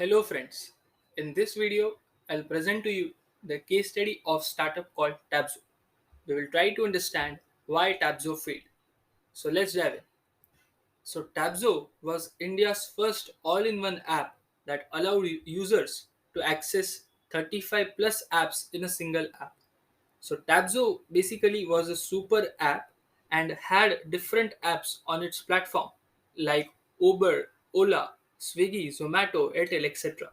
Hello friends, in this video I'll present to you the case study of startup called Tapzo. We will try to understand why Tapzo failed. So let's dive in. So Tapzo was India's first all-in-one app that allowed users to access 35 plus apps in a single app. So Tapzo basically was a super app and had different apps on its platform like Uber, Ola, Swiggy, Zomato, Airtel, etc.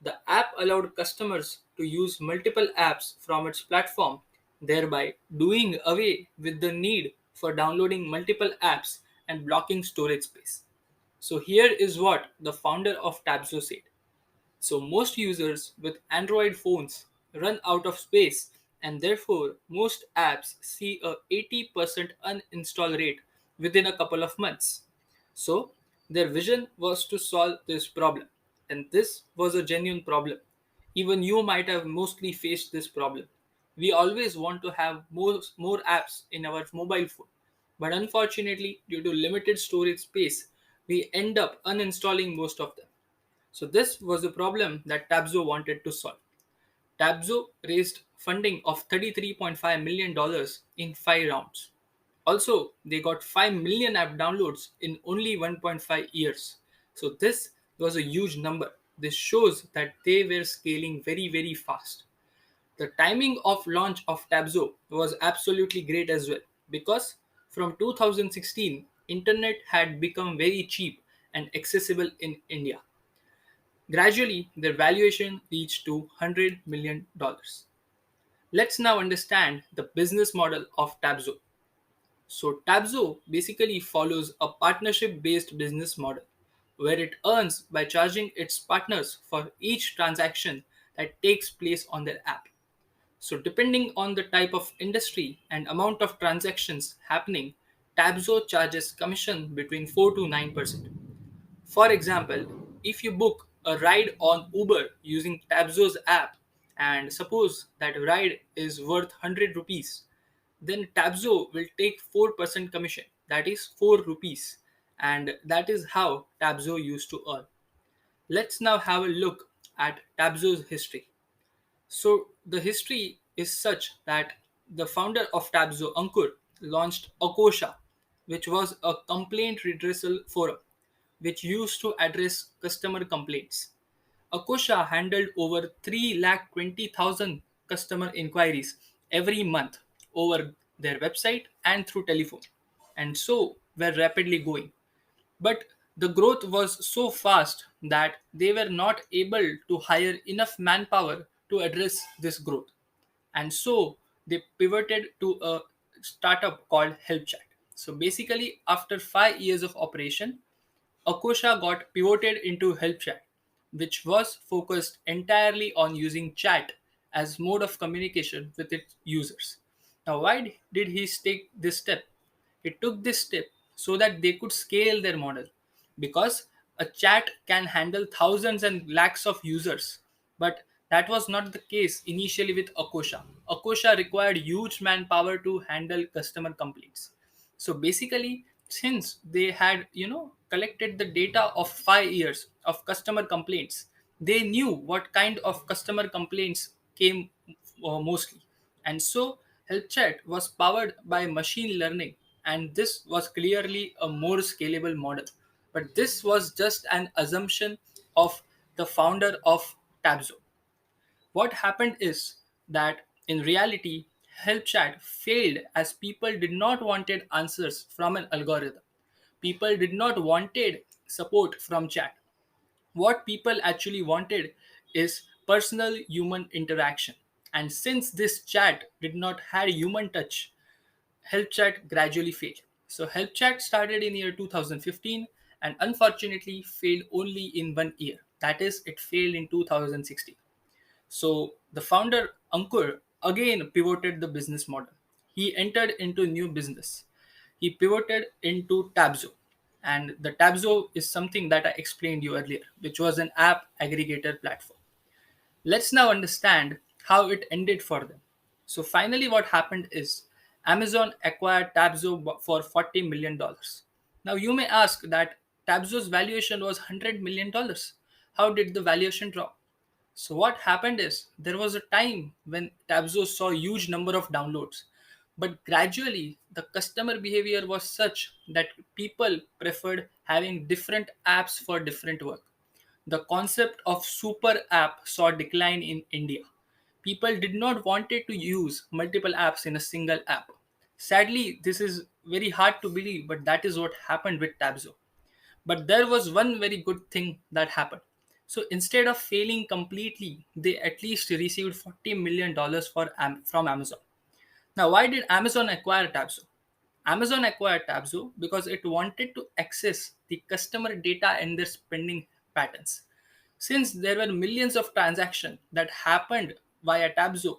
The app allowed customers to use multiple apps from its platform, thereby doing away with the need for downloading multiple apps and blocking storage space. So, here is what the founder of Tabzo said. So, most users with Android phones run out of space, and therefore, most apps see a 80% uninstall rate within a couple of months. So, their vision was to solve this problem, and this was a genuine problem. Even you might have mostly faced this problem. We always want to have more apps in our mobile phone, but unfortunately, due to limited storage space, we end up uninstalling most of them. So this was the problem that Tabzo wanted to solve. Tabzo raised funding of $33.5 million dollars in 5 rounds. Also, they got 5 million app downloads in only 1.5 years. So this was a huge number. This shows that they were scaling very, very fast. The timing of launch of Tabzo was absolutely great as well because from 2016, internet had become very cheap and accessible in India. Gradually, their valuation reached to $100 million. Let's now understand the business model of Tabzo. So, Tabzo basically follows a partnership based business model where it earns by charging its partners for each transaction that takes place on their app. So, depending on the type of industry and amount of transactions happening, Tabzo charges commission between 4 to 9%. For example, if you book a ride on Uber using Tabzo's app and suppose that ride is worth 100 rupees, then Tabzo will take 4% commission, that is 4 rupees, and that is how Tabzo used to earn. Let's now have a look at Tabzo's history. So the history is such that the founder of Tapzo, Ankur, launched Akosha, which was a complaint redressal forum, which used to address customer complaints. Akosha handled over 320,000 customer inquiries every month over their website and through telephone, and so were rapidly going. But the growth was so fast that they were not able to hire enough manpower to address this growth. And so they pivoted to a startup called HelpChat. So basically, after 5 years of operation, Akosha got pivoted into HelpChat, which was focused entirely on using chat as mode of communication with its users. Now, why did he take this step? He took this step so that they could scale their model because a chat can handle thousands and lakhs of users. But that was not the case initially with Akosha. Akosha required huge manpower to handle customer complaints. So basically, since they had, collected the data of 5 years of customer complaints, they knew what kind of customer complaints came mostly. And so HelpChat was powered by machine learning, and this was clearly a more scalable model. But this was just an assumption of the founder of Tabzo. What happened is that in reality, HelpChat failed as people did not wanted answers from an algorithm. People did not wanted support from chat. What people actually wanted is personal human interaction. And since this chat did not have human touch, HelpChat gradually failed. So HelpChat started in year 2015 and unfortunately failed only in 1 year. That is, it failed in 2016. So the founder Ankur again pivoted the business model. He entered into new business. He pivoted into Tabzo. And the Tabzo is something that I explained you earlier, which was an app aggregator platform. Let's now understand how it ended for them. So finally what happened is Amazon acquired Tabzo for $40 million. Now you may ask that Tabzo's valuation was $100 million. how did the valuation drop? So what happened is there was a time when Tabzo saw a huge number of downloads, but gradually the customer behavior was such that people preferred having different apps for different work. The concept of super app saw decline in India. People did not wanted to use multiple apps in a single app. Sadly, this is very hard to believe, but that is what happened with Tabzo. But there was one very good thing that happened. So instead of failing completely, they at least received $40 million from Amazon. Now, why did Amazon acquire Tabzo? Amazon acquired Tabzo because it wanted to access the customer data and their spending patterns. Since there were millions of transactions that happened via Tabzo,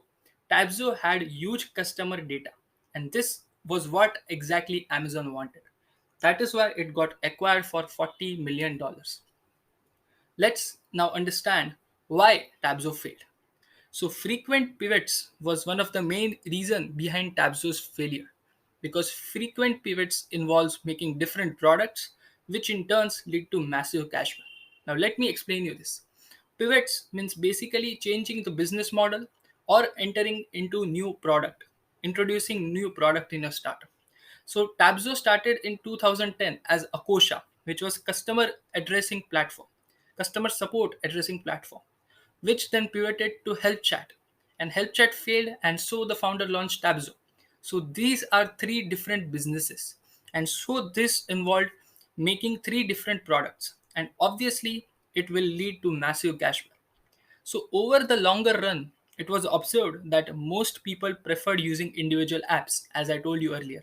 Tabzo had huge customer data. And this was what exactly Amazon wanted. That is why it got acquired for $40 million. Let's now understand why Tabzo failed. So frequent pivots was one of the main reason behind Tabzo's failure because frequent pivots involves making different products which in turns lead to massive cash burn. Now let me explain you this. Pivots means basically changing the business model or entering into new product, introducing new product in a startup. So Tabzo started in 2010 as Akosha, which was customer support addressing platform, which then pivoted to Help Chat. And Help Chat failed, and so the founder launched Tabzo. So these are three different businesses. And so this involved making three different products. And obviously, it will lead to massive cash burn. So, over the longer run, it was observed that most people preferred using individual apps, as I told you earlier,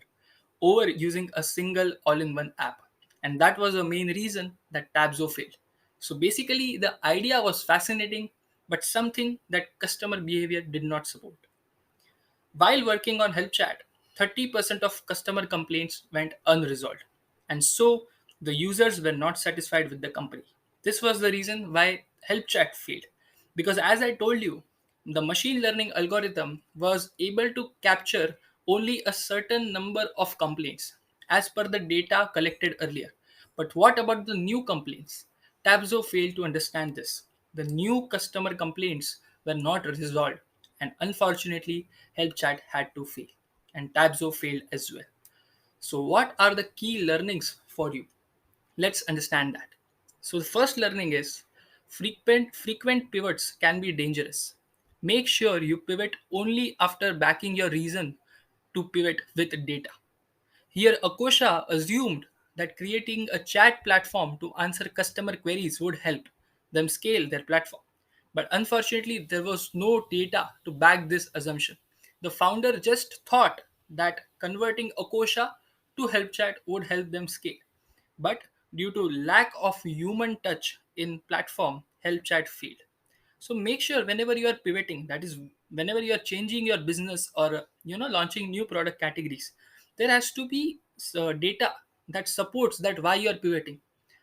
over using a single all in one app. And that was the main reason that Tabzo failed. So, basically, the idea was fascinating, but something that customer behavior did not support. While working on Help Chat, 30% of customer complaints went unresolved, and so the users were not satisfied with the company. This was the reason why Help Chat failed. Because, as I told you, the machine learning algorithm was able to capture only a certain number of complaints as per the data collected earlier. But what about the new complaints? Tabzo failed to understand this. The new customer complaints were not resolved, and unfortunately, Help Chat had to fail, and Tabzo failed as well. So, what are the key learnings for you? Let's understand that. So, the first learning is frequent pivots can be dangerous. Make sure you pivot only after backing your reason to pivot with data. Here, Akosha assumed that creating a chat platform to answer customer queries would help them scale their platform. But unfortunately, there was no data to back this assumption. The founder just thought that converting Akosha to help chat would help them scale. But due to lack of human touch in platform, help chat failed. So make sure whenever you are pivoting, that is whenever you are changing your business or launching new product categories, there has to be data that supports that why you are pivoting.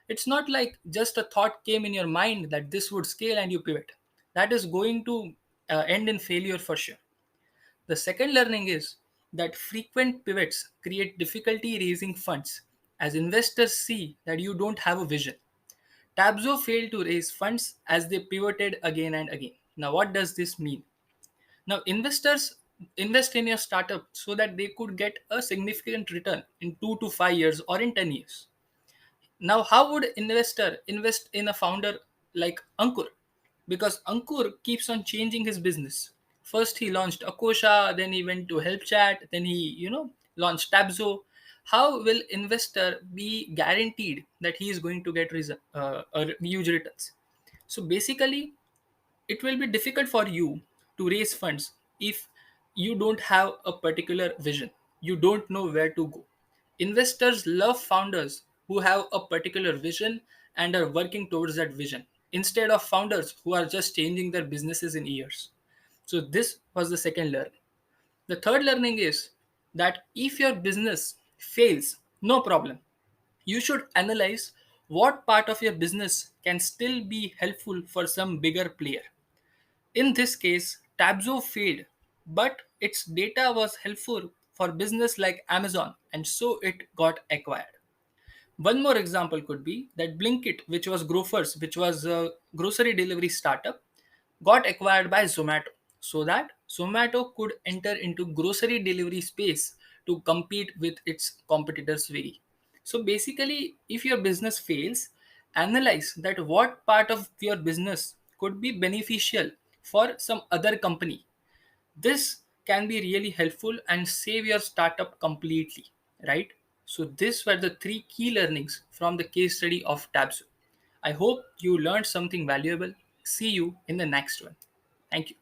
It's not like just a thought came in your mind that this would scale and you pivot. That is going to end in failure for sure. The second learning is that frequent pivots create difficulty raising funds as investors see that you don't have a vision. Tabzo failed to raise funds as they pivoted again and again. Now, what does this mean? Now, investors invest in your startup so that they could get a significant return in 2 to 5 years or in 10 years. Now, how would investor invest in a founder like Ankur? Because Ankur keeps on changing his business. First, he launched Akosha, then he went to Help Chat, then he launched Tabzo. How will investor be guaranteed that he is going to get huge returns? So basically, it will be difficult for you to raise funds if you don't have a particular vision. You don't know where to go. Investors love founders who have a particular vision and are working towards that vision instead of founders who are just changing their businesses in years. So, this was the second learning. The third learning is that if your business fails, no problem. You should analyze what part of your business can still be helpful for some bigger player. In this case, Tabzo failed, but its data was helpful for business like Amazon, and so it got acquired. One more example could be that Blinkit, which was Grofers, which was a grocery delivery startup, got acquired by Zomato so that Zomato could enter into grocery delivery space to compete with its competitors Swiggy. So basically, if your business fails, analyze that what part of your business could be beneficial for some other company. This can be really helpful and save your startup completely, right? So these were the three key learnings from the case study of Tabzo. I hope you learned something valuable. See you in the next one. Thank you.